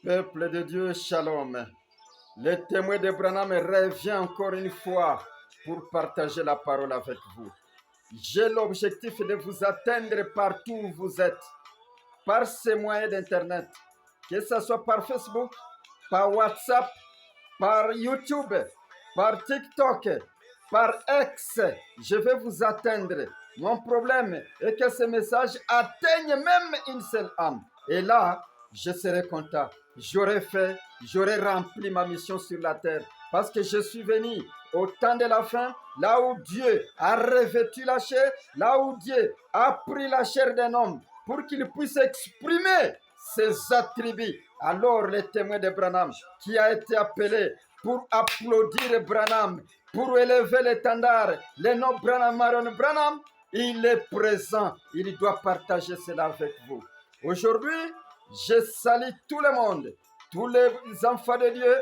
Peuple de Dieu, shalom. Le témoin de Branham revient encore une fois pour partager la parole avec vous. J'ai l'objectif de vous atteindre partout où vous êtes, par ces moyens d'Internet, que ce soit par Facebook, par WhatsApp, par YouTube, par TikTok, par X. Je vais vous atteindre. Mon problème est que ce message atteigne même une seule âme. Et là, je serai content. J'aurai rempli ma mission sur la terre. Parce que je suis venu au temps de la fin, là où Dieu a revêtu la chair, là où Dieu a pris la chair d'un homme pour qu'il puisse exprimer ses attributs. Alors les témoins de Branham, qui a été appelé pour applaudir Branham, pour élever l'étendard, le nom Branham, Maron Branham, il est présent. Il doit partager cela avec vous. Aujourd'hui, je salue tout le monde, tous les enfants de Dieu,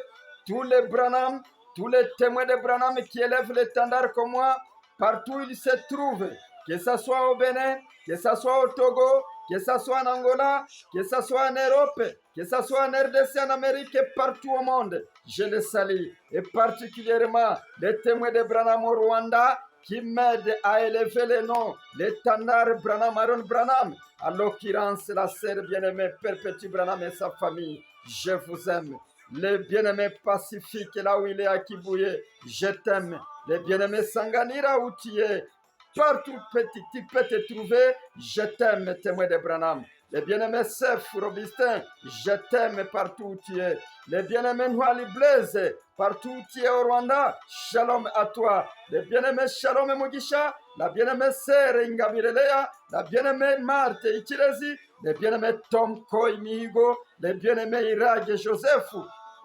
tous les Branham, tous les témoins de Branham qui élèvent l'étendard comme moi, partout où ils se trouvent, que ce soit au Bénin, que ce soit au Togo, que ce soit en Angola, que ce soit en Europe, que ce soit en RDC, en Amérique et partout au monde. Je les salue, et particulièrement les témoins de Branham au Rwanda qui m'aident à élever le nom, l'étendard Branham, Aaron Branham, à l'occurrence la sœur bien-aimée Perpétue Branham et sa famille. Je vous aime. Les bien-aimés Pacifique, là où il est à Kibouye, je t'aime. Les bien-aimés Sanganira, où tu es, partout petit, tu peux te trouver, je t'aime, témoin de Branham. Les bien-aimés Sef Robistin, je t'aime partout où tu es. Les bien-aimés Nwali Blaise, partout où tu es au Rwanda, shalom à toi. Les bien-aimés Shalom Mugisha, la bien-aimée Sere Ngabirelea, la bien-aimée Marthe Ichirezi, les bien-aimés Tom Koy Mihigo, les bien-aimés Irag et Joseph,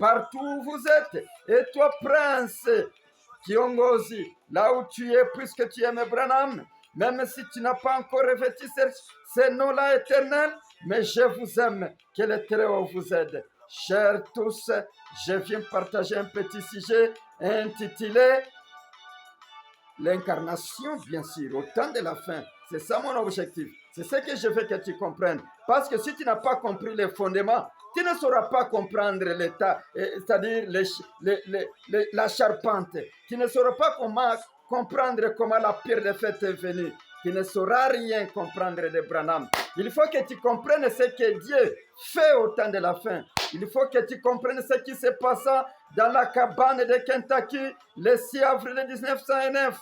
partout où vous êtes. Et toi, Prince Kiongozi, là où tu es, puisque tu aimes Branham, même si tu n'as pas encore revêtu ces noms-là éternels, mais je vous aime, que le Très-Haut vous aide. Chers tous, je viens partager un petit sujet intitulé l'incarnation, bien sûr, au temps de la fin. C'est ça mon objectif. C'est ce que je veux que tu comprennes. Parce que si tu n'as pas compris les fondements, tu ne sauras pas comprendre l'état, c'est-à-dire la charpente. Tu ne sauras pas comprendre comment la pire des fêtes est venue. Tu ne sauras rien comprendre de Branham. Il faut que tu comprennes ce que Dieu fait au temps de la fin. Il faut que tu comprennes ce qui se passa dans la cabane de Kentucky le 6 avril 1909.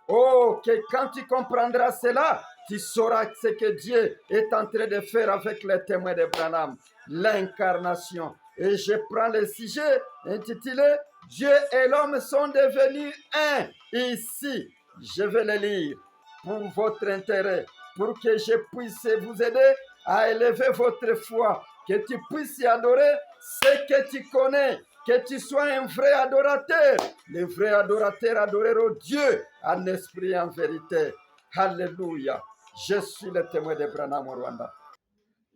Oh, que quand tu comprendras cela, tu sauras ce que Dieu est en train de faire avec les témoins de Branham. L'incarnation. Et je prends le sujet intitulé Dieu et l'homme sont devenus un ici. Je vais le lire pour votre intérêt, pour que je puisse vous aider à élever votre foi, que tu puisses adorer ce que tu connais, que tu sois un vrai adorateur. Les vrais adorateurs adoreront Dieu en esprit et en vérité. Alléluia. Je suis le témoin de Branham au Rwanda.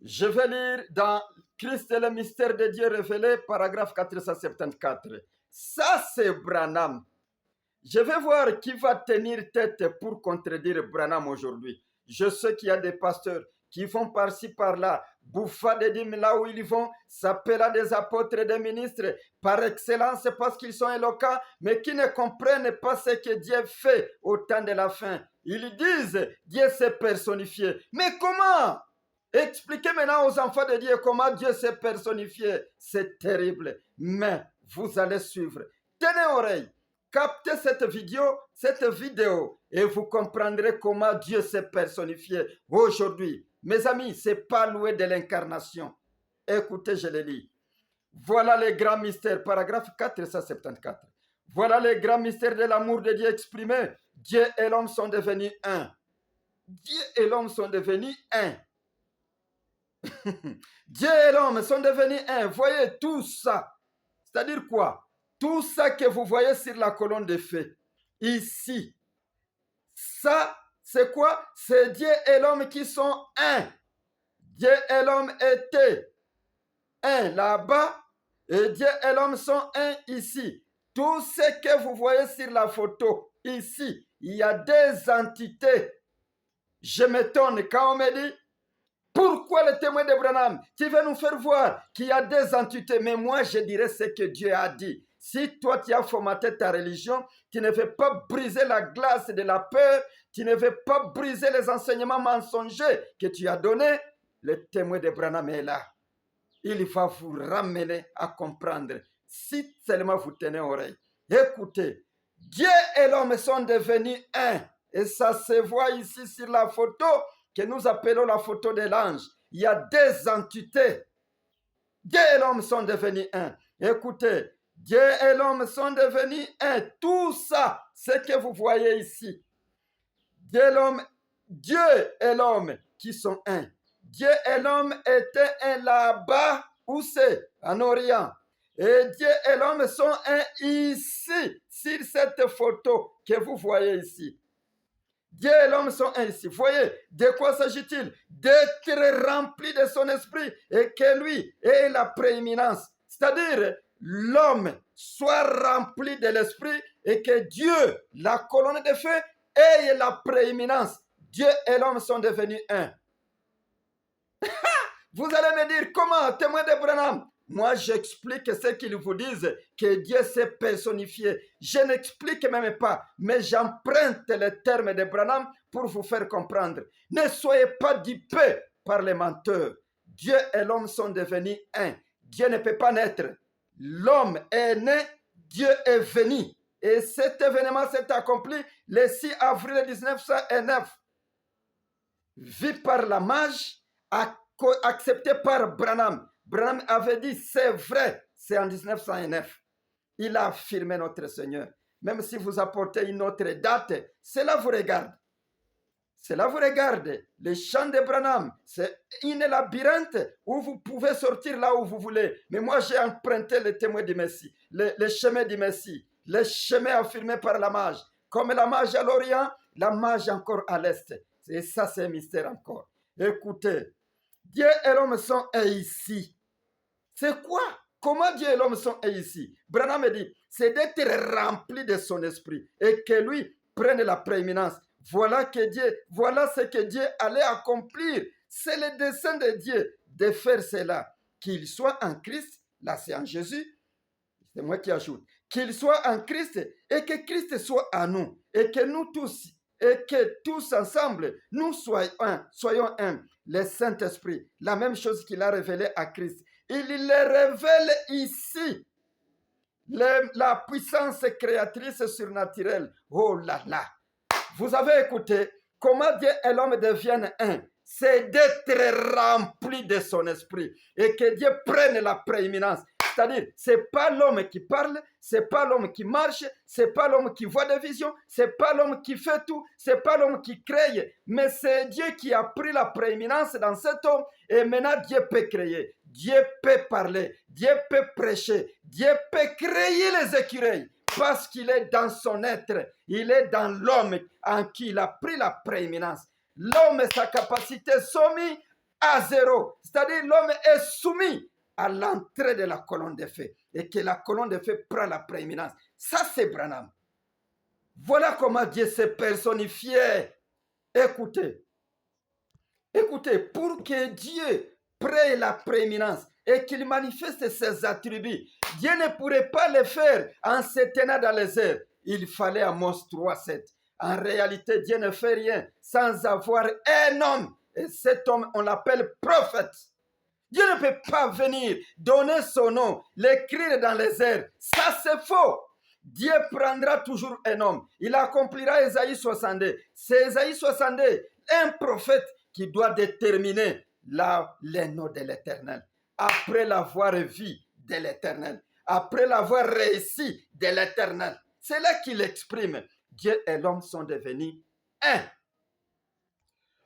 Je vais lire dans Christ et le mystère de Dieu révélé, paragraphe 474. Ça, c'est Branham. Je vais voir qui va tenir tête pour contredire Branham aujourd'hui. Je sais qu'il y a des pasteurs qui vont par-ci, par-là, bouffer des dîmes là où ils vont, s'appeler des apôtres et des ministres par excellence parce qu'ils sont éloquents, mais qui ne comprennent pas ce que Dieu fait au temps de la fin. Ils disent, Dieu s'est personnifié. Mais comment? Expliquez maintenant aux enfants de Dieu comment Dieu s'est personnifié. C'est terrible, mais vous allez suivre. Tenez oreille. Captez cette vidéo et vous comprendrez comment Dieu s'est personnifié aujourd'hui. Mes amis, ce n'est pas loué de l'incarnation. Écoutez, je le lis. Voilà les grands mystères, paragraphe 474. Voilà les grands mystères de l'amour de Dieu exprimé. Dieu et l'homme sont devenus un. Dieu et l'homme sont devenus un. Dieu et l'homme sont devenus un. Voyez tout ça. C'est-à-dire quoi? Tout ça que vous voyez sur la colonne de feu, ici, ça, c'est quoi? C'est Dieu et l'homme qui sont un. Dieu et l'homme étaient un là-bas, et Dieu et l'homme sont un ici. Tout ce que vous voyez sur la photo, ici, il y a des entités. Je m'étonne quand on me dit, Pourquoi le témoin d'Abraham? Tu veux nous faire voir qu'il y a des entités. Mais moi, je dirais ce que Dieu a dit. Si toi, tu as formaté ta religion, tu ne veux pas briser la glace de la peur, tu ne veux pas briser les enseignements mensongers que tu as donnés, le témoin d'Abraham est là. Il va vous ramener à comprendre. Si seulement vous tenez oreille. Écoutez, Dieu et l'homme sont devenus un. Et ça se voit ici sur la photo que nous appelons la photo de l'ange. Il y a des entités. Dieu et l'homme sont devenus un. Écoutez, Dieu et l'homme sont devenus un. Tout ça, ce que vous voyez ici. Dieu et l'homme qui sont un. Dieu et l'homme étaient un là-bas, où c'est? En Orient. Et Dieu et l'homme sont un ici, sur cette photo que vous voyez ici. Dieu et l'homme sont un ici. Voyez, de quoi s'agit-il? D'être rempli de son esprit et que lui ait la prééminence. C'est-à-dire, l'homme soit rempli de l'esprit et que Dieu, la colonne de feu, ait la prééminence. Dieu et l'homme sont devenus un. Vous allez me dire, comment, témoin d'Abraham? Moi, j'explique ce qu'ils vous disent, que Dieu s'est personnifié. Je n'explique même pas, mais j'emprunte les termes d'Abraham pour vous faire comprendre. Ne soyez pas dupés par les menteurs. Dieu et l'homme sont devenus un. Dieu ne peut pas naître. L'homme est né, Dieu est venu. Et cet événement s'est accompli le 6 avril 1909. Vu par la mage, accepté par Branham. Branham avait dit, c'est vrai, c'est en 1909. Il a affirmé notre Seigneur. Même si vous apportez une autre date, cela vous regarde. Cela vous regarde. Les chants de Branham, c'est une labyrinthe où vous pouvez sortir là où vous voulez. Mais moi, j'ai emprunté le témoin du Messie, le chemin du Messie, le chemin affirmé par la mage. Comme la mage à l'Orient, la mage encore à l'Est. Et ça, c'est un mystère encore. Écoutez, Dieu et l'homme sont ici. C'est quoi? Comment Dieu et l'homme sont ici? Branham dit, c'est d'être rempli de son esprit et que lui prenne la prééminence. Voilà ce que Dieu allait accomplir. C'est le dessein de Dieu de faire cela. Qu'il soit en Christ, là c'est en Jésus, c'est moi qui ajoute, qu'il soit en Christ et que Christ soit en nous et que nous tous, et que tous ensemble, nous soyons un. Le Saint-Esprit, la même chose qu'il a révélé à Christ. Il le révèle ici. La puissance créatrice surnaturelle. Oh là là. Vous avez écouté comment Dieu et l'homme deviennent un. C'est d'être rempli de son esprit et que Dieu prenne la prééminence. C'est-à-dire, ce n'est pas l'homme qui parle, ce n'est pas l'homme qui marche, ce n'est pas l'homme qui voit des visions, ce n'est pas l'homme qui fait tout, ce n'est pas l'homme qui crée, mais c'est Dieu qui a pris la prééminence dans cet homme et maintenant Dieu peut créer, Dieu peut parler, Dieu peut prêcher, Dieu peut créer les écureuils parce qu'il est dans son être, il est dans l'homme en qui il a pris la prééminence. L'homme et sa capacité sont mis à zéro, c'est-à-dire l'homme est soumis à l'entrée de la colonne de feu et que la colonne de feu prend la prééminence. Ça, c'est Branham. Voilà comment Dieu s'est personnifié. Écoutez, pour que Dieu prenne la prééminence et qu'il manifeste ses attributs, Dieu ne pourrait pas le faire en se tenant dans les airs. Il fallait Amos 3:7. En réalité, Dieu ne fait rien sans avoir un homme. Et cet homme, on l'appelle prophète. Dieu ne peut pas venir donner son nom, l'écrire dans les airs. Ça, c'est faux. Dieu prendra toujours un homme. Il accomplira Ésaïe 62. C'est Ésaïe 62, un prophète qui doit déterminer les noms de l'Éternel. Après l'avoir vu de l'Éternel. Après l'avoir réussi de l'Éternel. C'est là qu'il exprime. Dieu et l'homme sont devenus un.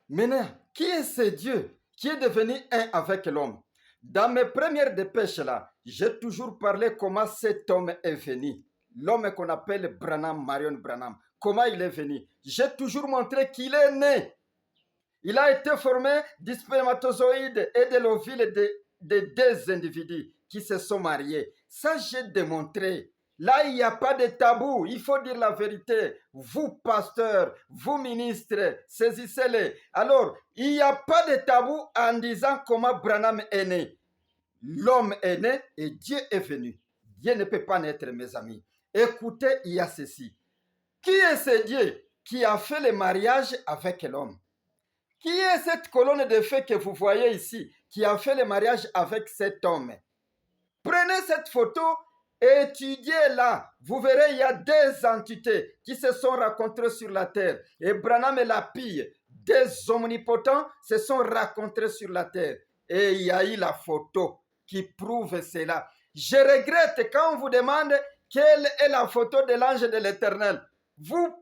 Maintenant, qui est ce Dieu qui est devenu un avec l'homme? Dans mes premières dépêches là, j'ai toujours parlé comment cet homme est venu. L'homme qu'on appelle Branham, Marion Branham. Comment il est venu? J'ai toujours montré qu'il est né. Il a été formé du spermatozoïde et de l'ovule de deux individus qui se sont mariés. Ça, j'ai démontré. Là, il n'y a pas de tabou. Il faut dire la vérité. Vous, pasteurs, vous, ministres, saisissez-les. Alors, il n'y a pas de tabou en disant comment Branham est né. L'homme est né et Dieu est venu. Dieu ne peut pas naître, mes amis. Écoutez, il y a ceci. Qui est ce Dieu qui a fait le mariage avec l'homme? Qui est cette colonne de feu que vous voyez ici, qui a fait le mariage avec cet homme? Prenez cette photo et étudiez-la. Vous verrez, il y a des entités qui se sont rencontrées sur la terre. Et Branham et la pille, des omnipotents, se sont rencontrés sur la terre. Et il y a eu la photo qui prouve cela. Je regrette quand on vous demande quelle est la photo de l'ange de l'Éternel. Vous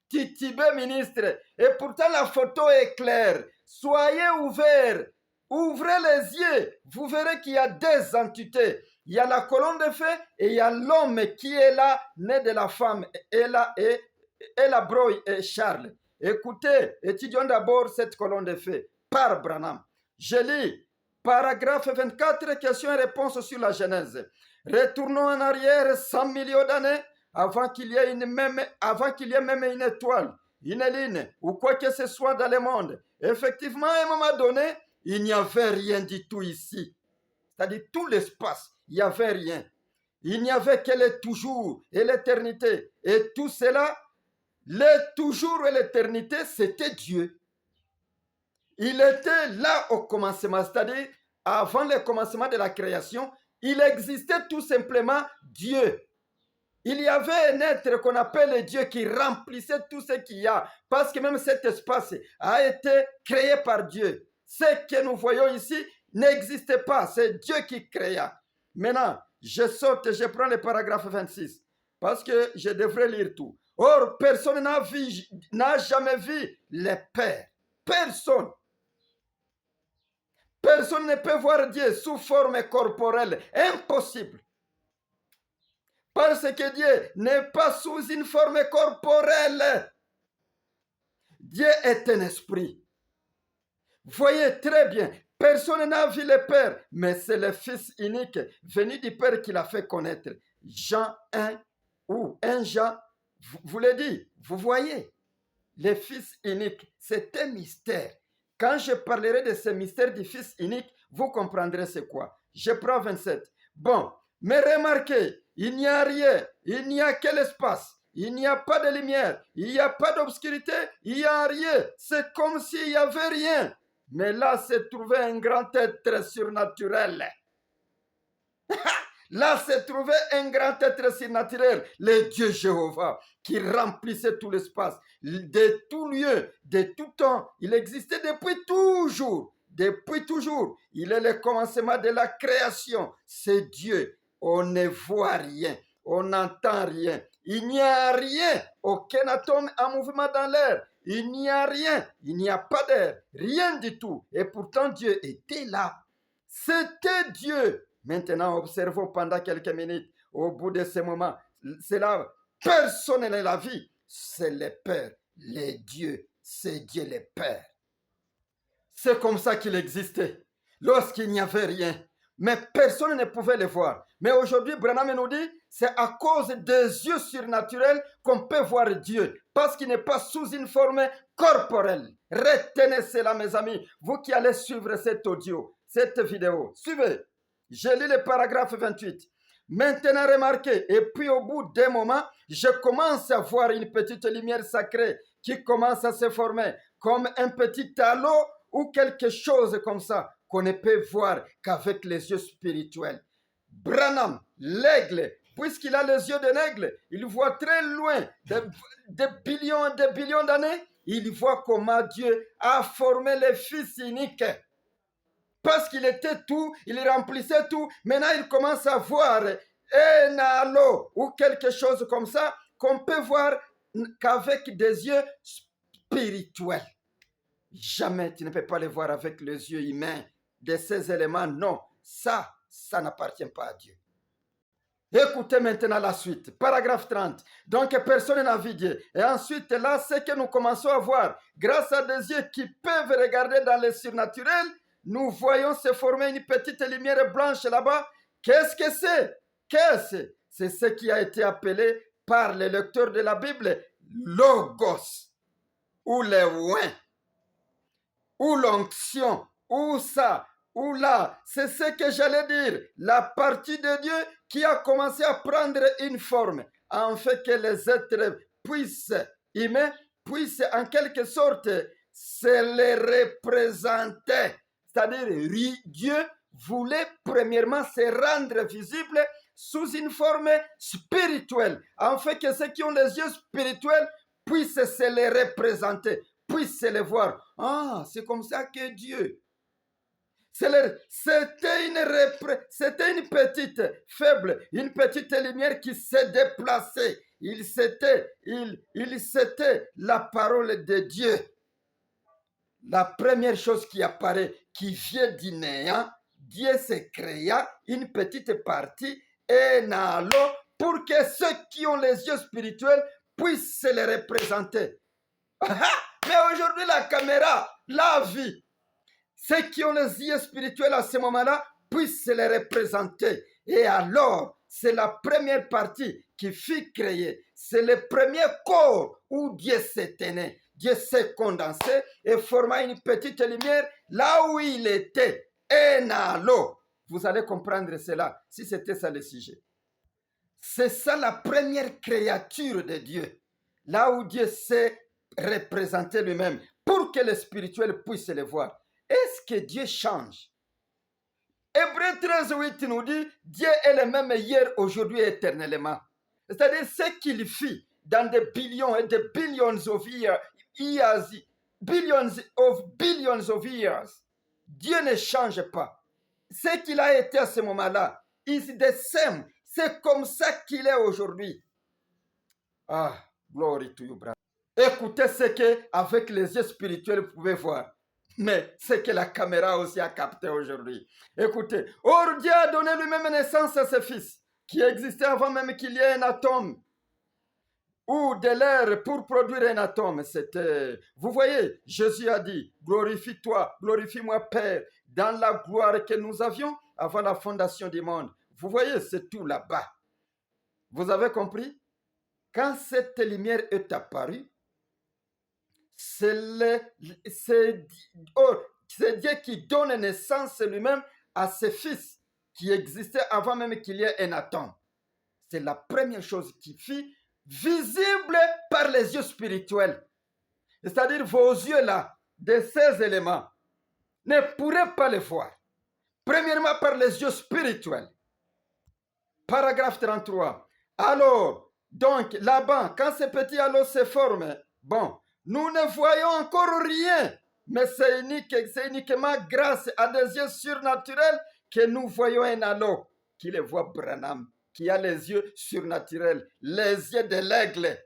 titubez, ministre, et pourtant la photo est claire. Soyez ouverts, ouvrez les yeux, vous verrez qu'il y a des entités. Il y a la colonne de feu et il y a l'homme qui est là, né de la femme, et la Broye et Charles. Écoutez, étudions d'abord cette colonne de feu par Branham. Je lis paragraphe 24, questions et réponses sur la Genèse. Retournons en arrière 100 millions d'années avant qu'il y ait même une étoile, une ligne ou quoi que ce soit dans le monde. Effectivement, à un moment donné, il n'y avait rien du tout ici. C'est-à-dire tout l'espace, il n'y avait rien. Il n'y avait que le toujours et l'éternité. Et tout cela, le toujours et l'éternité, c'était Dieu. Il était là au commencement, c'est-à-dire avant le commencement de la création, il existait tout simplement Dieu. Il y avait un être qu'on appelle Dieu qui remplissait tout ce qu'il y a, parce que même cet espace a été créé par Dieu. Ce que nous voyons ici n'existait pas, c'est Dieu qui créa. Maintenant, je saute et je prends le paragraphe 26, parce que je devrais lire tout. Or, personne n'a jamais vu le Père. Personne. Personne ne peut voir Dieu sous forme corporelle. Impossible. Parce que Dieu n'est pas sous une forme corporelle. Dieu est un esprit. Voyez très bien, personne n'a vu le Père, mais c'est le Fils unique venu du Père qui l'a fait connaître. Jean 1 ou 1 Jean, vous le dites, vous voyez, le Fils unique, c'est un mystère. Quand je parlerai de ce mystère du Fils unique, vous comprendrez c'est quoi. Je prends 27. Bon, mais remarquez, il n'y a rien, il n'y a que l'espace, il n'y a pas de lumière, il n'y a pas d'obscurité, il n'y a rien. C'est comme s'il n'y avait rien. Mais là se trouvait un grand être surnaturel. Là se trouvait un grand être surnaturel, le Dieu Jéhovah, qui remplissait tout l'espace, de tout lieu, de tout temps. Il existait depuis toujours. Depuis toujours. Il est le commencement de la création. C'est Dieu. On ne voit rien. On n'entend rien. Il n'y a rien. Aucun atome en mouvement dans l'air. Il n'y a rien. Il n'y a pas d'air. Rien du tout. Et pourtant, Dieu était là. C'était Dieu. Maintenant, observons pendant quelques minutes. Au bout de ce moment, c'est là, personne ne l'a vu. C'est le Père, le Dieu. C'est Dieu le Père. C'est comme ça qu'il existait. Lorsqu'il n'y avait rien. Mais personne ne pouvait le voir. Mais aujourd'hui, Branham nous dit, c'est à cause des yeux surnaturels qu'on peut voir Dieu. Parce qu'il n'est pas sous une forme corporelle. Retenez cela, mes amis. Vous qui allez suivre cet audio, cette vidéo. Suivez. Je lis le paragraphe 28. Maintenant, remarquez, et puis au bout d'un moment, je commence à voir une petite lumière sacrée qui commence à se former comme un petit halo ou quelque chose comme ça qu'on ne peut voir qu'avec les yeux spirituels. Branham, l'aigle, puisqu'il a les yeux d'un aigle, il voit très loin, des billions d'années, il voit comment Dieu a formé le Fils unique. Parce qu'il était tout, il remplissait tout. Maintenant, il commence à voir un halo ou quelque chose comme ça qu'on peut voir qu'avec des yeux spirituels. Jamais tu ne peux pas le voir avec les yeux humains de ces éléments. Non, ça n'appartient pas à Dieu. Écoutez maintenant la suite, paragraphe 30. Donc personne n'a vu Dieu. Et ensuite là, ce que nous commençons à voir, grâce à des yeux qui peuvent regarder dans le surnaturel, nous voyons se former une petite lumière blanche là-bas. Qu'est-ce que c'est? c'est ce qui a été appelé par les lecteurs de la Bible logos, ou les oins, ou l'onction, ou ça, ou là. C'est ce que j'allais dire. La partie de Dieu qui a commencé à prendre une forme, en fait que les êtres humains puissent en quelque sorte se les représenter. C'est-à-dire, Dieu voulait premièrement se rendre visible sous une forme spirituelle, en fait que ceux qui ont les yeux spirituels puissent se les représenter, puissent se les voir. Ah, c'est comme ça que Dieu. C'était une petite faible, une petite lumière qui s'est déplacée. C'était la parole de Dieu. La première chose qui apparaît, qui vient du néant, Dieu se créa une petite partie, un halo, pour que ceux qui ont les yeux spirituels puissent se les représenter. Mais aujourd'hui, la caméra, la vie, ceux qui ont les yeux spirituels à ce moment-là puissent se les représenter. Et alors, c'est la première partie qui fut créée. C'est le premier corps où Dieu s'est tenu. Dieu s'est condensé et forma une petite lumière là où il était. Un halo. Vous allez comprendre cela si c'était ça le sujet. C'est ça la première créature de Dieu. Là où Dieu s'est représenté lui-même pour que le spirituel puisse le voir. Est-ce que Dieu change? Hébreux 13:8 nous dit, Dieu est le même hier, aujourd'hui et éternellement. C'est-à-dire ce qu'il fit dans des billions et des billions of years, billions of years. Dieu ne change pas. Ce qu'il a été à ce moment-là, is the same. C'est comme ça qu'il est aujourd'hui. Ah, glory to you, brother. Écoutez ce que, avec les yeux spirituels, vous pouvez voir. Mais ce que la caméra aussi a capté aujourd'hui. Écoutez, or Dieu a donné lui-même naissance à ses fils, qui existaient avant même qu'il y ait un atome ou de l'air pour produire un atome. C'était, vous voyez, Jésus a dit, glorifie-toi, glorifie-moi Père, dans la gloire que nous avions avant la fondation du monde. Vous voyez, c'est tout là-bas. Vous avez compris? Quand cette lumière est apparue, c'est Dieu qui donne naissance lui-même à ses fils qui existaient avant même qu'il y ait un atome. C'est la première chose qui fut visible par les yeux spirituels. C'est-à-dire vos yeux là, de ces éléments, ne pourraient pas les voir. Premièrement par les yeux spirituels. Paragraphe 33. Alors, donc là-bas, quand ce petit halo se forme, bon, nous ne voyons encore rien, mais c'est uniquement grâce à des yeux surnaturels que nous voyons un halo. Qui le voit Branham, qui a les yeux surnaturels, les yeux de l'aigle.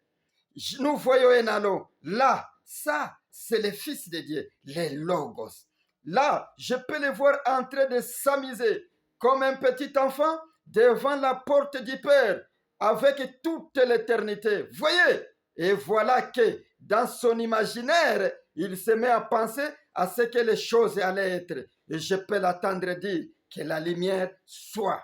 Nous voyons un halo. Là, ça, c'est le Fils de Dieu, les logos. Là, je peux le voir en train de s'amuser comme un petit enfant devant la porte du Père avec toute l'éternité. Voyez, et voilà que dans son imaginaire, il se met à penser à ce que les choses allaient être. Et je peux l'attendre dire que la lumière soit.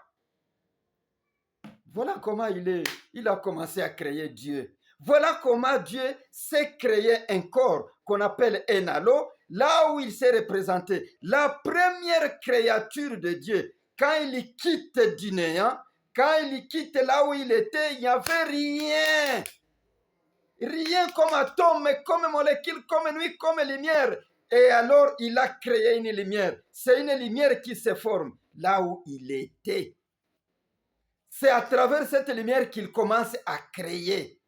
Voilà comment il a commencé à créer Dieu. Voilà comment Dieu s'est créé un corps qu'on appelle un halo, là où il s'est représenté. La première créature de Dieu, quand il quitte du néant, quand il quitte là où il était, il n'y avait rien. Rien comme atome, comme molécule, comme nuit, comme lumière. Et alors, il a créé une lumière. C'est une lumière qui se forme là où il était. C'est à travers cette lumière qu'il commence à créer.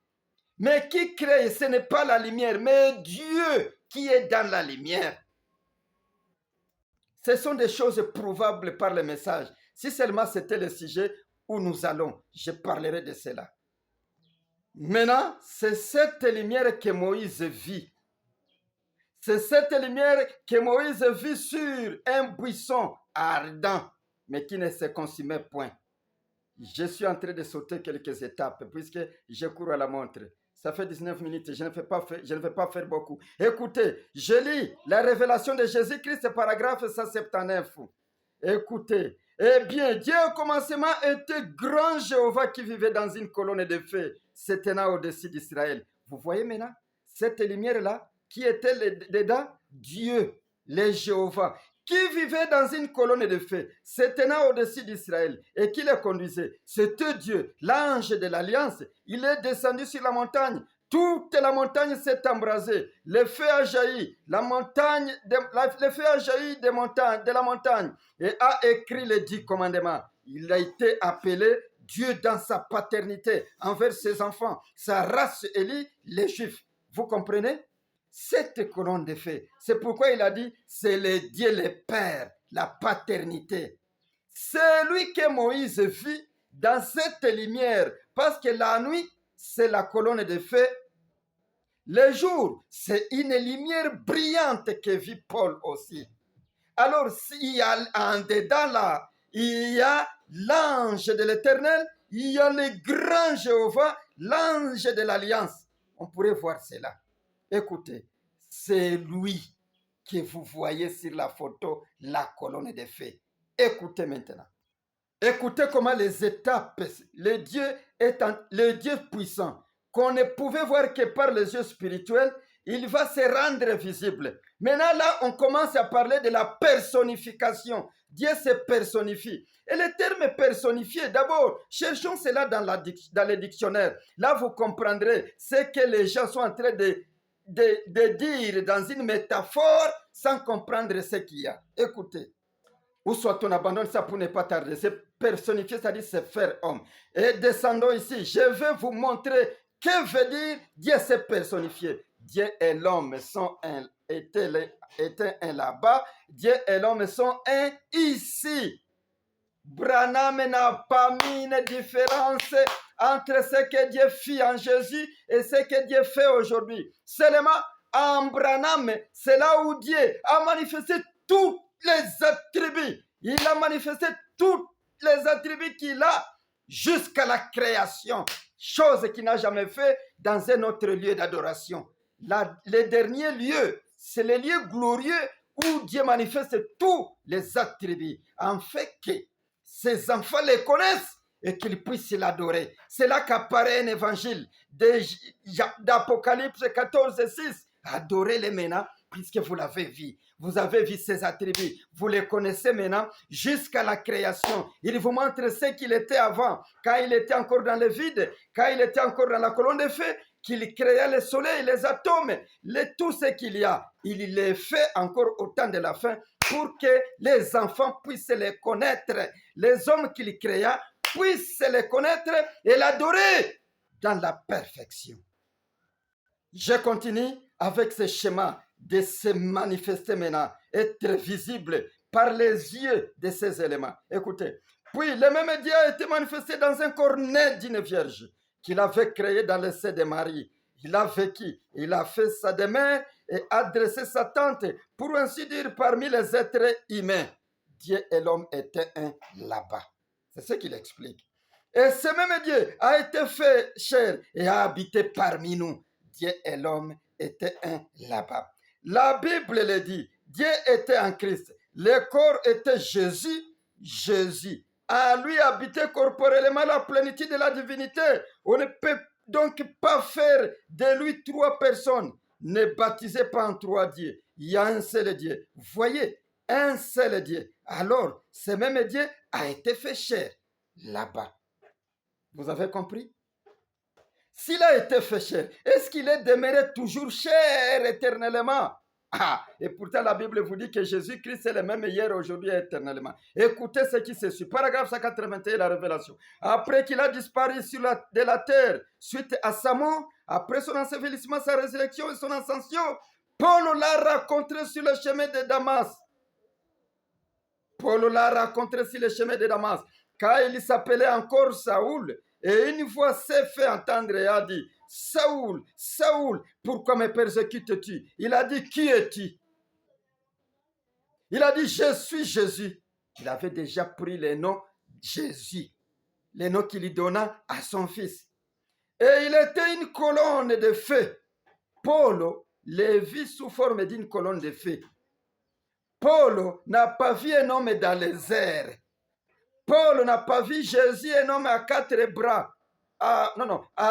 Mais qui crée, ce n'est pas la lumière, mais Dieu qui est dans la lumière. Ce sont des choses prouvables par le message. Si seulement c'était le sujet où nous allons, je parlerai de cela. Maintenant, c'est cette lumière que Moïse vit. C'est cette lumière que Moïse vit sur un buisson ardent, mais qui ne se consumait point. Je suis en train de sauter quelques étapes, puisque je cours à la montre. Ça fait 19 minutes, je ne vais pas faire beaucoup. Écoutez, je lis la révélation de Jésus-Christ, paragraphe 179. Écoutez, Eh bien, Dieu au commencement était grand Jéhovah qui vivait dans une colonne de feu, se tenant au-dessus d'Israël. Vous voyez maintenant cette lumière-là qui était dedans? Dieu, le Jéhovah, qui vivait dans une colonne de feu, se tenant au-dessus d'Israël et qui les conduisait. C'était Dieu, l'ange de l'alliance. Il est descendu sur la montagne. Toute la montagne s'est embrasée. Le feu a jailli. Le feu a jailli de la montagne et a écrit les 10 commandements. Il a été appelé Dieu dans sa paternité envers ses enfants, sa race élue, les Juifs. Vous comprenez? Cette colonne de feu, c'est pourquoi il a dit, c'est le Dieu le Père, la paternité. C'est lui que Moïse vit dans cette lumière, parce que la nuit, c'est la colonne de feu. Le jour, c'est une lumière brillante que vit Paul aussi. Alors, s'il y a en dedans là, il y a l'ange de l'Éternel, il y a le grand Jéhovah, l'ange de l'Alliance. On pourrait voir cela. Écoutez, c'est lui que vous voyez sur la photo, la colonne de feu. Écoutez maintenant. Écoutez comment les étapes, le Dieu puissant, qu'on ne pouvait voir que par les yeux spirituels, il va se rendre visible. Maintenant, là, on commence à parler de la personnification. Dieu se personnifie. Et le terme personnifié, d'abord, cherchons cela dans les dictionnaires. Là, vous comprendrez ce que les gens sont en train de dire dans une métaphore sans comprendre ce qu'il y a. Écoutez. Ou soit on abandonne ça pour ne pas tarder. C'est personnifier, c'est-à-dire se faire homme. Et descendons ici. Je vais vous montrer que veut dire Dieu se personnifié. Dieu et l'homme sont un, étaient un là-bas. Dieu et l'homme sont un ici. Branham n'a pas mis une différence entre ce que Dieu fit en Jésus et ce que Dieu fait aujourd'hui. Seulement, en Branham, c'est là où Dieu a manifesté toutes les attributs. Il a manifesté tous les attributs qu'il a jusqu'à la création, chose qu'il n'a jamais fait dans un autre lieu d'adoration. Le dernier lieu, c'est le lieu glorieux où Dieu manifeste tous les attributs, en fait que ses enfants les connaissent et qu'ils puissent l'adorer. C'est là qu'apparaît un évangile d'Apocalypse 14:6. Adorez-les maintenant, puisque vous l'avez vu. Vous avez vu ses attributs. Vous les connaissez maintenant jusqu'à la création. Il vous montre ce qu'il était avant, quand il était encore dans le vide, quand il était encore dans la colonne de feu, qu'il créa le soleil, les atomes, tout ce qu'il y a. Il les fait encore au temps de la fin pour que les enfants puissent les connaître. Les hommes qu'il créa puissent les connaître et l'adorer dans la perfection. Je continue avec ce schéma de se manifester maintenant, être visible par les yeux de ces éléments. Écoutez, puis le même Dieu a été manifesté dans un corps né d'une vierge qu'il avait créé dans le sein de Marie. Il a vécu, il a fait sa demeure et a dressé sa tente, pour ainsi dire, parmi les êtres humains. Dieu et l'homme étaient un là-bas. C'est ce qu'il explique. Et ce même Dieu a été fait chair et a habité parmi nous. Dieu et l'homme étaient un là-bas. La Bible le dit, Dieu était en Christ. Le corps était Jésus. Jésus. À lui habitait corporellement la plénitude de la divinité. On ne peut donc pas faire de lui trois personnes. Ne baptisez pas en trois dieux. Il y a un seul Dieu. Vous voyez, un seul Dieu. Alors, ce même Dieu a été fait chair là-bas. Vous avez compris? S'il a été fait chair, est-ce qu'il est demeuré toujours chair éternellement? Ah, et pourtant la Bible vous dit que Jésus-Christ est le même hier, aujourd'hui et éternellement. Écoutez ce qui se suit. Paragraphe 181, la révélation. Après qu'il a disparu de la terre, suite à sa mort, après son ensevelissement, sa résurrection et son ascension, Paul l'a rencontré sur le chemin de Damas. Paul l'a rencontré sur le chemin de Damas, car il s'appelait encore Saoul. Et une voix s'est fait entendre et a dit, Saoul, Saoul, pourquoi me persécutes-tu? Il a dit, qui es-tu? Il a dit, je suis Jésus. Il avait déjà pris le nom Jésus, le nom qu'il lui donna à son fils. Et il était une colonne de feu. Paul le vit sous forme d'une colonne de feu. Paul n'a pas vu un homme dans les airs. Paul n'a pas vu Jésus, un homme à 4 bras, à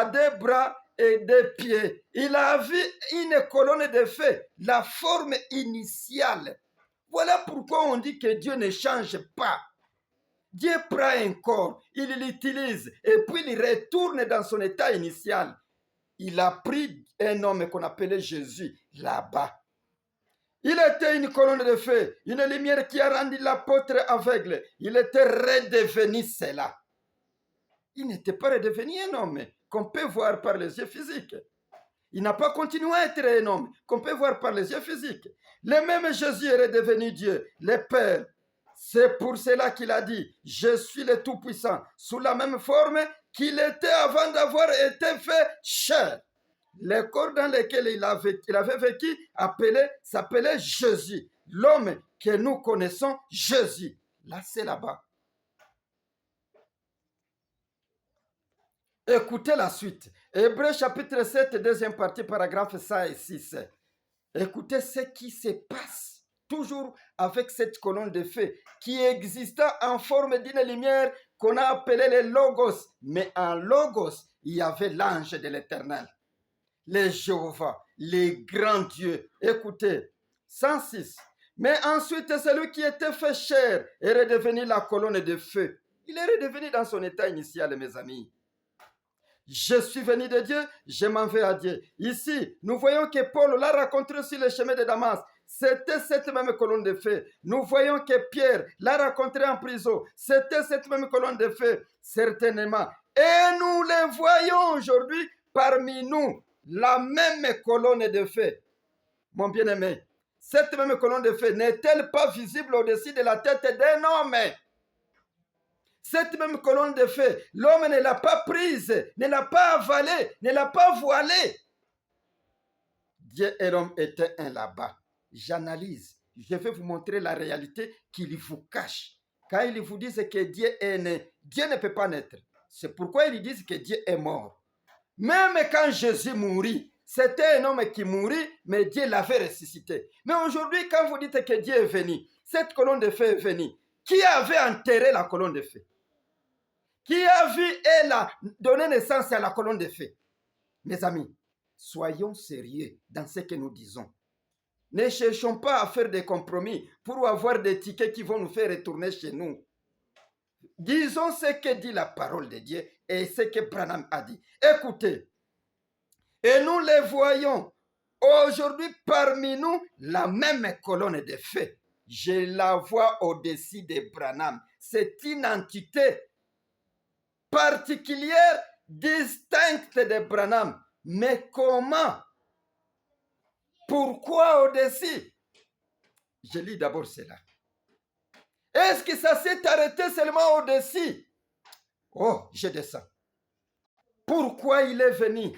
2 bras et 2 pieds. Il a vu une colonne de feu, la forme initiale. Voilà pourquoi on dit que Dieu ne change pas. Dieu prend un corps, il l'utilise et puis il retourne dans son état initial. Il a pris un homme qu'on appelait Jésus là-bas. Il était une colonne de feu, une lumière qui a rendu l'apôtre aveugle. Il était redevenu cela. Il n'était pas redevenu un homme qu'on peut voir par les yeux physiques. Il n'a pas continué à être un homme qu'on peut voir par les yeux physiques. Le même Jésus est redevenu Dieu, le Père. C'est pour cela qu'il a dit, je suis le Tout-Puissant, sous la même forme qu'il était avant d'avoir été fait chair. Le corps dans lequel il avait vécu s'appelait Jésus. L'homme que nous connaissons, Jésus. Là, c'est là-bas. Écoutez la suite. Hébreux chapitre 7, deuxième partie, paragraphe 5 et 6. Écoutez ce qui se passe, toujours avec cette colonne de feu qui exista en forme d'une lumière qu'on a appelée le Logos. Mais en Logos, il y avait l'ange de l'Éternel. Le Jéhovah, les grands dieux. Écoutez, 106. Mais ensuite, celui qui était fait chair est redevenu la colonne de feu. Il est redevenu dans son état initial, mes amis. Je suis venu de Dieu, je m'en vais à Dieu. Ici, nous voyons que Paul l'a rencontré sur le chemin de Damas. C'était cette même colonne de feu. Nous voyons que Pierre l'a rencontré en prison. C'était cette même colonne de feu, certainement. Et nous les voyons aujourd'hui parmi nous. La même colonne de feu. Mon bien-aimé, cette même colonne de feu n'est-elle pas visible au-dessus de la tête d'un homme? Cette même colonne de feu, l'homme ne l'a pas prise, ne l'a pas avalée, ne l'a pas voilée. Dieu et l'homme étaient un là-bas. J'analyse. Je vais vous montrer la réalité qu'il vous cache. Quand ils vous disent que Dieu est né, Dieu ne peut pas naître. C'est pourquoi ils disent que Dieu est mort. Même quand Jésus mourit, c'était un homme qui mourit, mais Dieu l'avait ressuscité. Mais aujourd'hui, quand vous dites que Dieu est venu, cette colonne de feu est venue, qui avait enterré la colonne de feu? Qui a vu et a donné naissance à la colonne de feu? Mes amis, soyons sérieux dans ce que nous disons. Ne cherchons pas à faire des compromis pour avoir des tickets qui vont nous faire retourner chez nous. Disons ce que dit la parole de Dieu et ce que Branham a dit. Écoutez, et nous les voyons aujourd'hui parmi nous, la même colonne de feu. Je la vois au-dessus de Branham. C'est une entité particulière, distincte de Branham. Mais comment? Pourquoi au-dessus? Je lis d'abord cela. Est-ce que ça s'est arrêté seulement au-dessus? Oh, je descends. Pourquoi il est venu?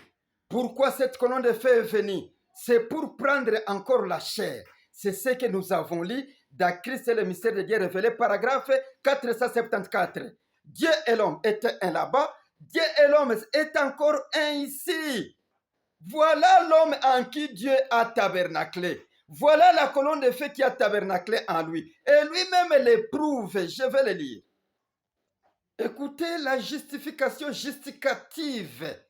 Pourquoi cette colonne de feu est venue? C'est pour prendre encore la chair. C'est ce que nous avons lu dans Christ et le mystère de Dieu révélé, paragraphe 474. Dieu et l'homme étaient un là-bas. Dieu et l'homme est encore un ici. Voilà l'homme en qui Dieu a tabernaclé. Voilà la colonne de feu qui a tabernaclé en lui. Et lui-même l'éprouve. Je vais le lire. Écoutez la justification justificative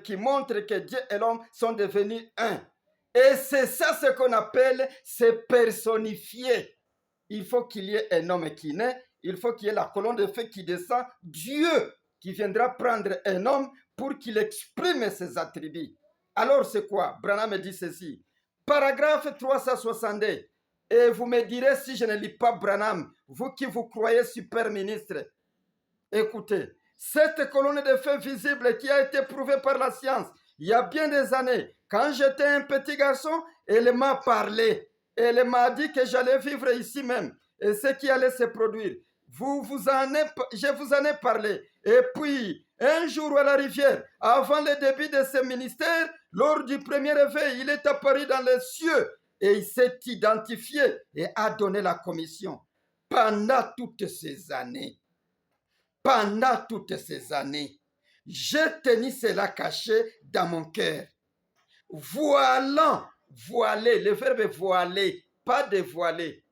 qui montre que Dieu et l'homme sont devenus un. Et c'est ça ce qu'on appelle se personnifier. Il faut qu'il y ait un homme qui naît, il faut qu'il y ait la colonne de feu qui descend, Dieu qui viendra prendre un homme pour qu'il exprime ses attributs. Alors c'est quoi? Branham dit ceci. Paragraphe 362. Et vous me direz si je ne lis pas Branham, vous qui vous croyez super ministre. Écoutez, cette colonne de feu visible qui a été prouvée par la science, il y a bien des années, quand j'étais un petit garçon, elle m'a parlé. Elle m'a dit que j'allais vivre ici même et ce qui allait se produire. Je vous en ai parlé. Et puis, un jour à la rivière, avant le début de ce ministère, lors du premier réveil, il est apparu dans les cieux et il s'est identifié et a donné la commission. Pendant toutes ces années, j'ai tenu cela caché dans mon cœur. Voilant, voiler, le verbe voiler, pas dévoiler.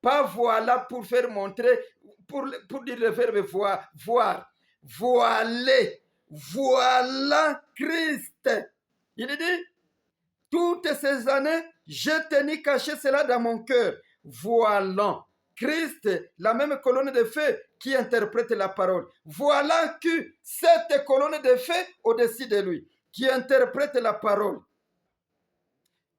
Pas voilà pour faire montrer, pour dire le verbe voir. Voiler. Voilà Christ. Il dit, toutes ces années, je tenais caché cela dans mon cœur. Voilant Christ, la même colonne de feu qui interprète la parole. Voilà que cette colonne de feu au-dessus de lui, qui interprète la parole.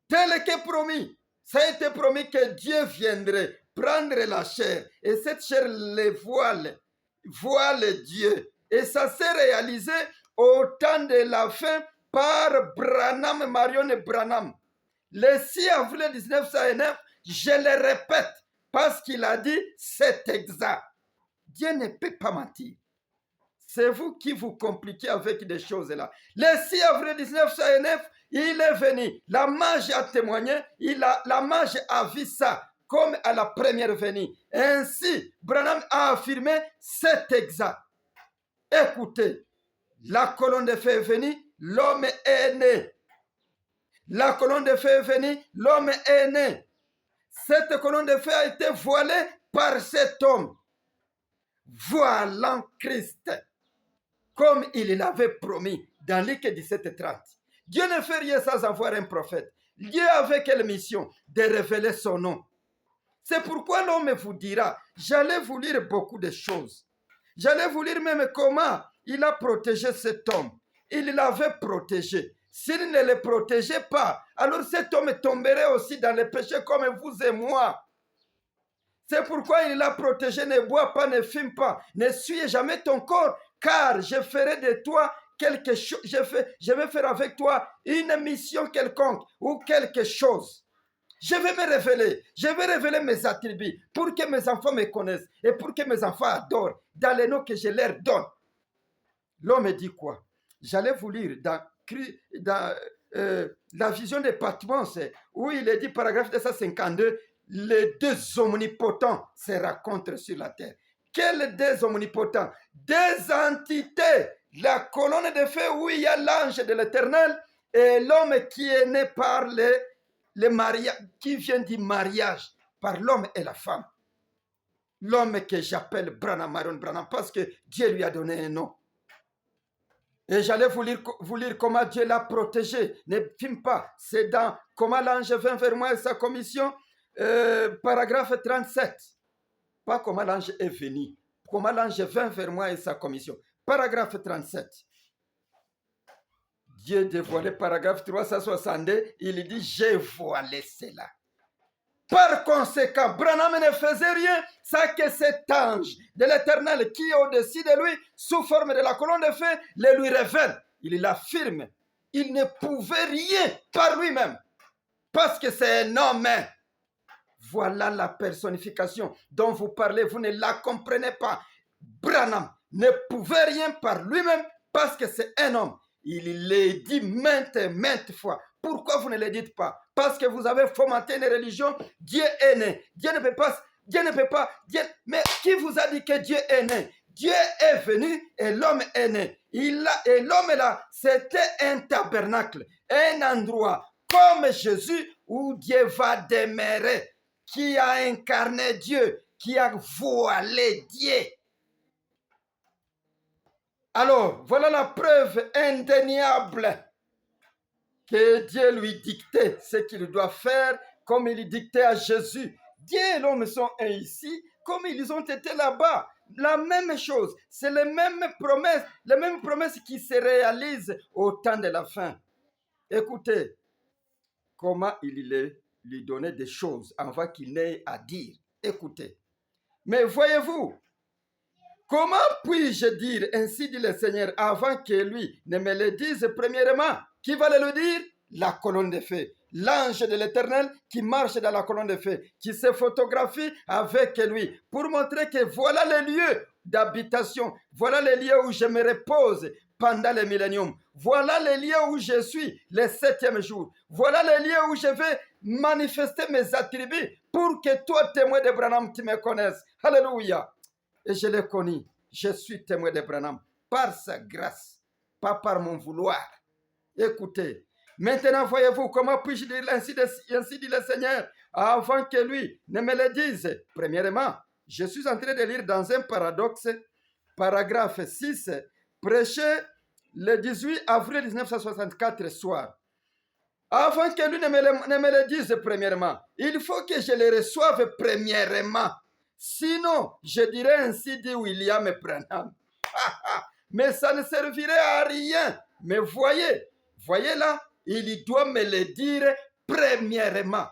Tel que promis, ça a été promis que Dieu viendrait prendre la chair. Et cette chair les voile Dieu. Et ça s'est réalisé au temps de la fin par Branham, Marion et Branham. Le 6 avril 1909, je le répète, parce qu'il a dit, c'est exact. Dieu ne peut pas mentir. C'est vous qui vous compliquez avec des choses là. Le 6 avril 1909, il est venu. La mage a témoigné. La mage a vu ça comme à la première venue. Ainsi, Branham a affirmé, c'est exact. Écoutez, la colonne de feu est venue, l'homme est né. La colonne de feu est venue, l'homme est né. Cette colonne de feu a été voilée par cet homme. Voilant Christ, comme il l'avait promis dans Luc 17:30. Dieu ne fait rien sans avoir un prophète. Dieu avait quelle mission? De révéler son nom. C'est pourquoi l'homme vous dira, j'allais vous lire beaucoup de choses. J'allais vous lire même comment il a protégé cet homme. Il l'avait protégé. S'il ne le protégeait pas, alors cet homme tomberait aussi dans le péché comme vous et moi. C'est pourquoi il l'a protégé, ne bois pas, ne fume pas, ne suis jamais ton corps, car je ferai de toi quelque chose, je vais faire avec toi une mission quelconque ou quelque chose. Je vais me révéler, je vais révéler mes attributs pour que mes enfants me connaissent et pour que mes enfants adorent dans les noms que je leur donne. L'homme dit quoi? J'allais vous lire dans la vision de Patmos où il est dit, paragraphe 252, les deux omnipotents se rencontrent sur la terre. Quels deux omnipotents? Des entités. La colonne de feu où il y a l'ange de l'Éternel et l'homme qui est né par le mariage, qui vient du mariage par l'homme et la femme. L'homme que j'appelle Branham, Marion Branham, parce que Dieu lui a donné un nom. Et j'allais vous lire comment Dieu l'a protégé. Ne filme pas. C'est dans comment l'ange vint vers moi et sa commission, paragraphe 37. Pas comment l'ange est venu. Comment l'ange vint vers moi et sa commission. Paragraphe 37. Dieu dévoilé, paragraphe 362, il dit, j'ai voilé cela. Par conséquent, Branham ne faisait rien sans que cet ange de l'Éternel qui est au-dessus de lui, sous forme de la colonne de feu, le lui révèle. Il l'affirme. Il ne pouvait rien par lui-même. Parce que c'est un homme. Voilà la personnification dont vous parlez. Vous ne la comprenez pas. Branham ne pouvait rien par lui-même parce que c'est un homme. Il l'a dit maintes fois. Pourquoi vous ne le dites pas? Parce que vous avez fomenté une religion. Dieu est né. Dieu ne peut pas. Mais qui vous a dit que Dieu est né? Dieu est venu et l'homme est né. Et l'homme là, c'était un tabernacle, un endroit comme Jésus où Dieu va demeurer, qui a incarné Dieu, qui a voilé Dieu. Alors, voilà la preuve indéniable que Dieu lui dictait ce qu'il doit faire, comme il dictait à Jésus. Dieu et l'homme sont un ici, comme ils ont été là-bas. La même chose, c'est les mêmes promesses qui se réalisent au temps de la fin. Écoutez, comment il lui donnait des choses avant qu'il n'ait à dire. Écoutez. Mais voyez-vous, comment puis-je dire, ainsi dit le Seigneur, avant que lui ne me le dise premièrement? Qui va le dire? La colonne de feu. L'ange de l'Éternel qui marche dans la colonne de feu, qui se photographie avec lui, pour montrer que voilà le lieu d'habitation, voilà le lieu où je me repose pendant le millénium, voilà le lieu où je suis le 7e jour, voilà le lieu où je vais manifester mes attributs pour que toi, témoin de Branham, tu me connaisses. Alléluia. Et je l'ai connu. Je suis témoin de Branham par sa grâce, pas par mon vouloir. Écoutez, maintenant voyez-vous comment puis-je dire ainsi dit le Seigneur. avant que lui ne me le dise. Premièrement, je suis en train de lire dans un paragraphe 6, prêché le 18 avril 1964 soir. Avant que lui ne me le dise premièrement, il faut que je le reçoive premièrement. Sinon, je dirais ainsi dit William Branham. Mais ça ne servirait à rien. Mais voyez là, il doit me le dire premièrement.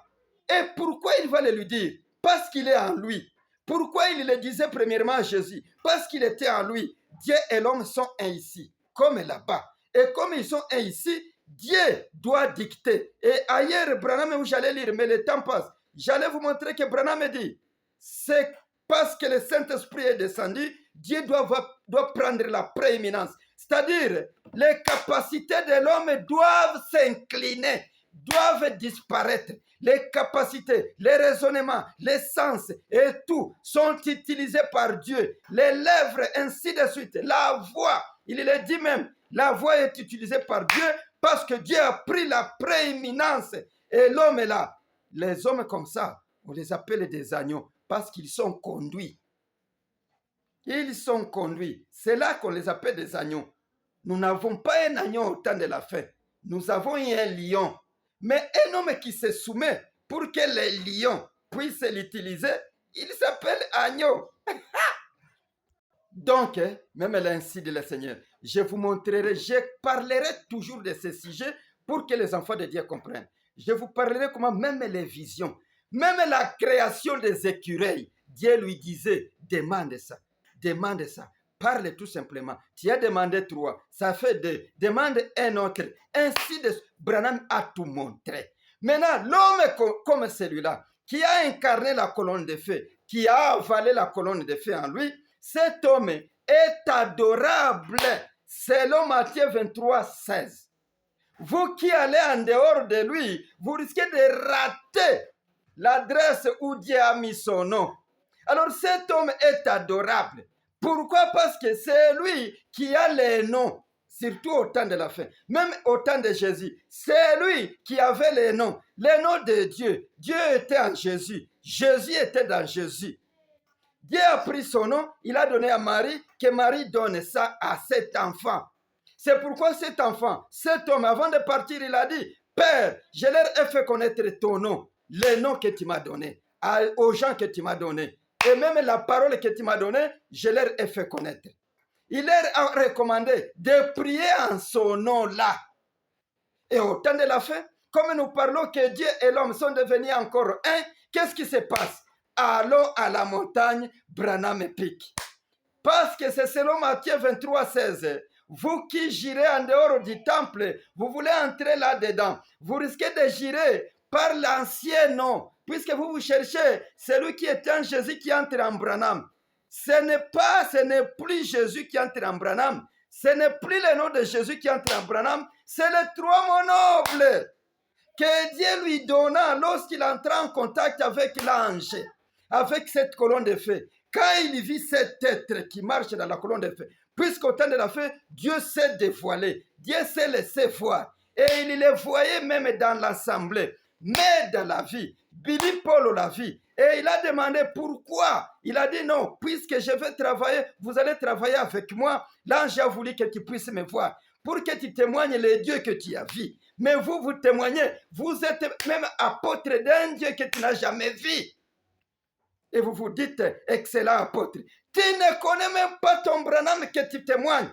Et pourquoi il va le lui dire? Parce qu'il est en lui. Pourquoi il le disait premièrement à Jésus? Parce qu'il était en lui. Dieu et l'homme sont un ici, comme là-bas. Et comme ils sont un ici, Dieu doit dicter. Et ailleurs, Branham, où j'allais lire, mais le temps passe. J'allais vous montrer que Branham dit, c'est parce que le Saint-Esprit est descendu, Dieu doit prendre la prééminence. C'est-à-dire, les capacités de l'homme doivent s'incliner, doivent disparaître. Les capacités, les raisonnements, les sens et tout sont utilisés par Dieu. Les lèvres, ainsi de suite. La voix, il le dit même, la voix est utilisée par Dieu parce que Dieu a pris la prééminence. Et l'homme est là. Les hommes comme ça, on les appelle des agneaux parce qu'ils sont conduits. Ils sont conduits. C'est là qu'on les appelle des agneaux. Nous n'avons pas un agneau au temps de la fin. Nous avons un lion. Mais un homme qui se soumet pour que les lions puissent l'utiliser, il s'appelle agneau. Donc, même ainsi dit le Seigneur, je vous montrerai, je parlerai toujours de ces sujets pour que les enfants de Dieu comprennent. Je vous parlerai comment même les visions, même la création des écureuils, Dieu lui disait, demande ça, parle tout simplement. Tu as demandé 3, ça fait 2, demande un autre, ainsi de suite. Branham a tout montré. Maintenant, l'homme comme celui-là, qui a incarné la colonne de feu, qui a avalé la colonne de feu en lui, cet homme est adorable, selon Matthieu 23, 16. Vous qui allez en dehors de lui, vous risquez de rater l'adresse où Dieu a mis son nom. Alors cet homme est adorable. Pourquoi? Parce que c'est lui qui a les noms, surtout au temps de la fin, même au temps de Jésus. C'est lui qui avait les noms de Dieu. Dieu était en Jésus. Jésus était dans Jésus. Dieu a pris son nom, il a donné à Marie, que Marie donne ça à cet enfant. C'est pourquoi cet enfant, cet homme, avant de partir, il a dit, Père, je leur ai fait connaître ton nom, les noms que tu m'as donnés, aux gens que tu m'as donnés. Et même la parole que tu m'as donnée, je leur ai fait connaître. Il leur a recommandé de prier en son nom-là. Et au temps de la fin, comme nous parlons que Dieu et l'homme sont devenus encore un, qu'est-ce qui se passe? Allons à la montagne, Branham Peak. Parce que c'est selon Matthieu 23, 16. Vous qui girez en dehors du temple, vous voulez entrer là-dedans. Vous risquez de girer par l'ancien nom, puisque vous cherchez celui qui était en Jésus qui entre en Branham. Ce n'est plus Jésus qui entre en Branham. Ce n'est plus le nom de Jésus qui entre en Branham. C'est les 3 mots nobles que Dieu lui donna lorsqu'il entra en contact avec l'ange, avec cette colonne de feu. Quand il vit cet être qui marche dans la colonne de feu, puisqu'au temps de la feu, Dieu s'est dévoilé, Dieu s'est laissé voir. Et il le voyait même dans l'assemblée, mais dans la vie. Billy Paul l'a vu. Et il a demandé pourquoi. Il a dit non, puisque je vais travailler, vous allez travailler avec moi. L'ange a voulu que tu puisses me voir, pour que tu témoignes les dieux que tu as vus. Mais vous témoignez, vous êtes même apôtre d'un Dieu que tu n'as jamais vu. Et vous vous dites, excellent apôtre. Tu ne connais même pas ton Branham que tu témoignes.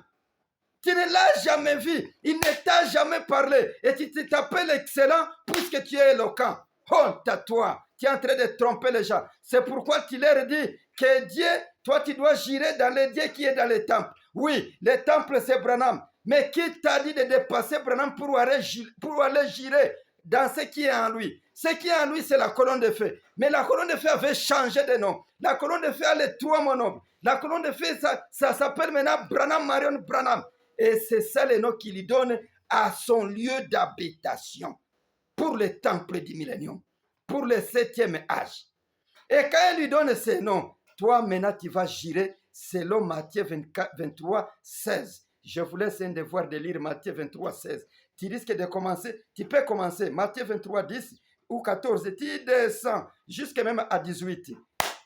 Tu ne l'as jamais vu. Il ne t'a jamais parlé. Et tu t'appelles excellent puisque tu es éloquent. Honte à toi. Tu es en train de tromper les gens. C'est pourquoi tu leur dis que Dieu, toi tu dois girer dans le Dieu qui est dans les temples. Oui, le temple c'est Branham. Mais qui t'a dit de dépasser Branham pour aller girer dans ce qui est en lui? Ce qui est en lui, c'est la colonne de feu. Mais la colonne de feu avait changé de nom. La colonne de feu a les 3 mots. La colonne de feu, ça s'appelle maintenant Branham Marion Branham. Et c'est ça le nom qu'il lui donne à son lieu d'habitation pour le temple du millénium, pour le 7e âge. Et quand il lui donne ce nom, toi maintenant tu vas girer selon Matthieu 23, 16. Je vous laisse un devoir de lire Matthieu 23, 16. Tu risques de commencer, tu peux commencer Matthieu 23, 10 ou 14, tu descends jusqu'à même à 18.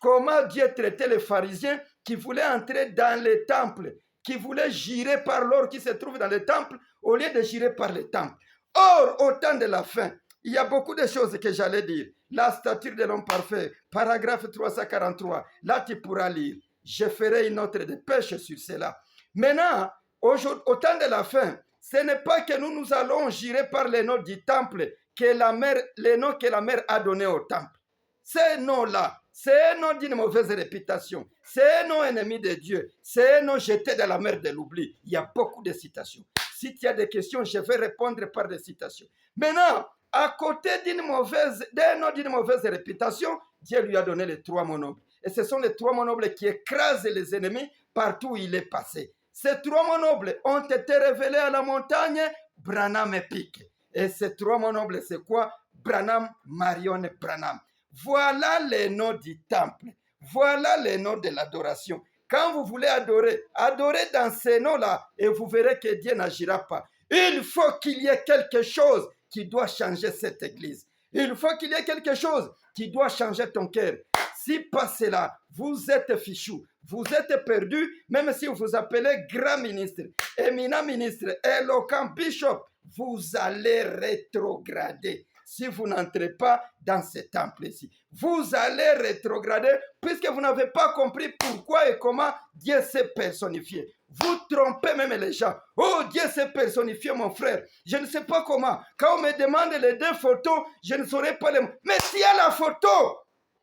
Comment Dieu traitait les pharisiens qui voulaient entrer dans les temples, qui voulaient jurer par l'or qui se trouve dans les temples, au lieu de jurer par les temples. Or, au temps de la fin, il y a beaucoup de choses que j'allais dire. La stature de l'homme parfait, paragraphe 343. Là, tu pourras lire. Je ferai une autre dépêche sur cela. Maintenant, au temps de la fin, ce n'est pas que nous allons jurer par les noms du temple, les noms que la mère a donnés au temple. Ces noms-là, c'est un nom d'une mauvaise réputation. C'est un nom ennemi de Dieu. C'est un nom jeté dans la mer de l'oubli. Il y a beaucoup de citations. Si tu as des questions, je vais répondre par des citations. Maintenant, à côté d'un nom d'une mauvaise réputation, Dieu lui a donné les 3 mots nobles. Et ce sont les 3 mots nobles qui écrasent les ennemis partout où il est passé. Ces 3 mots nobles ont été révélés à la montagne Branham Epic. Et ces 3 mots nobles, c'est quoi? Branham, Marion et Branham. Voilà les noms du temple. Voilà les noms de l'adoration. Quand vous voulez adorer, adorez dans ces noms-là et vous verrez que Dieu n'agira pas. Il faut qu'il y ait quelque chose qui doit changer cette église. Il faut qu'il y ait quelque chose qui doit changer ton cœur. Si pas cela, vous êtes fichu, vous êtes perdu, même si vous vous appelez grand ministre, éminent ministre, éloquent bishop, vous allez rétrograder. Si vous n'entrez pas dans ce temple-ci, vous allez rétrograder puisque vous n'avez pas compris pourquoi et comment Dieu s'est personnifié. Vous trompez même les gens. Oh, Dieu s'est personnifié, mon frère. Je ne sais pas comment. Quand on me demande les 2 photos, je ne saurais pas les mots. Mais tu as la photo.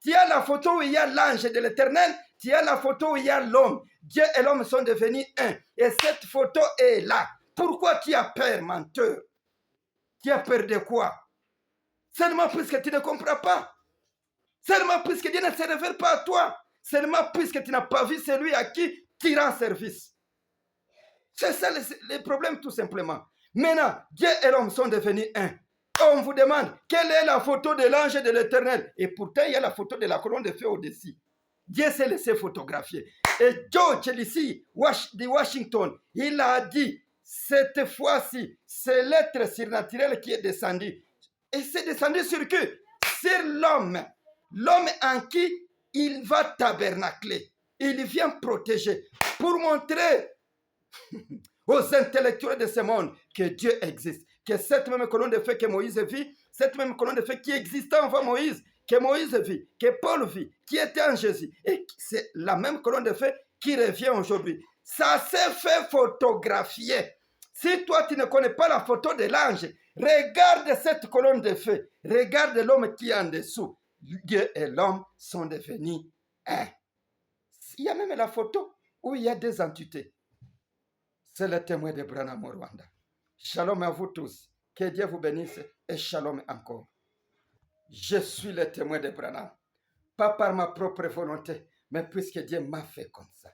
Tu as la photo où il y a l'ange de l'Éternel. Tu as la photo où il y a l'homme. Dieu et l'homme sont devenus un. Et cette photo est là. Pourquoi tu as peur, menteur? Tu as peur de quoi? Seulement puisque tu ne comprends pas. Seulement puisque Dieu ne se révèle pas à toi. Seulement puisque tu n'as pas vu celui à qui tu rends service. C'est ça le problème tout simplement. Maintenant, Dieu et l'homme sont devenus un. On vous demande quelle est la photo de l'ange de l'Éternel. Et pourtant, il y a la photo de la colonne de feu au-dessus. Dieu s'est laissé photographier. Et Joe Chelsea de Washington, il a dit, cette fois-ci, c'est l'être surnaturel qui est descendu. Et c'est descendu sur qui? Sur l'homme. L'homme en qui il va tabernacler. Il vient protéger pour montrer aux intellectuels de ce monde que Dieu existe. Que cette même colonne de feu que Moïse vit, cette même colonne de feu qui existait avant Moïse, que Moïse vit, que Paul vit, qui était en Jésus. Et c'est la même colonne de feu qui revient aujourd'hui. Ça s'est fait photographier. Si toi tu ne connais pas la photo de l'ange, regarde cette colonne de feu. Regarde l'homme qui est en dessous. Dieu et l'homme sont devenus un. Il y a même la photo où il y a 2 entités. C'est le témoin de Branham au Rwanda. Shalom à vous tous. Que Dieu vous bénisse et shalom encore. Je suis le témoin de Branham. Pas par ma propre volonté, mais puisque Dieu m'a fait comme ça.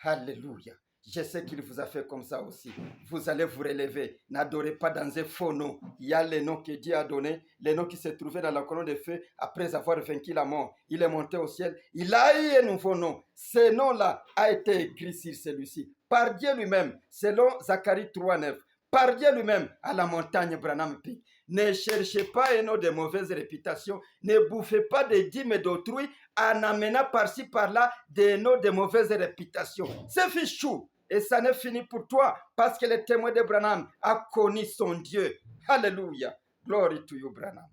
Alléluia. Je sais qu'il vous a fait comme ça aussi. Vous allez vous relever. N'adorez pas dans un faux nom. Il y a les noms que Dieu a donnés, les noms qui se trouvaient dans la colonne de feu après avoir vaincu la mort. Il est monté au ciel. Il a eu un nouveau nom. Ce nom-là a été écrit sur celui-ci. Par Dieu lui-même, selon Zacharie 3,9. Par Dieu lui-même, à la montagne Branham Peak. Ne cherchez pas un nom de mauvaise réputation. Ne bouffez pas des dîmes d'autrui en amenant par-ci par-là des noms de mauvaise réputation. C'est fichu. Et ça n'est fini pour toi parce que le témoin de Branham a connu son Dieu. Alléluia. Glory to you, Branham.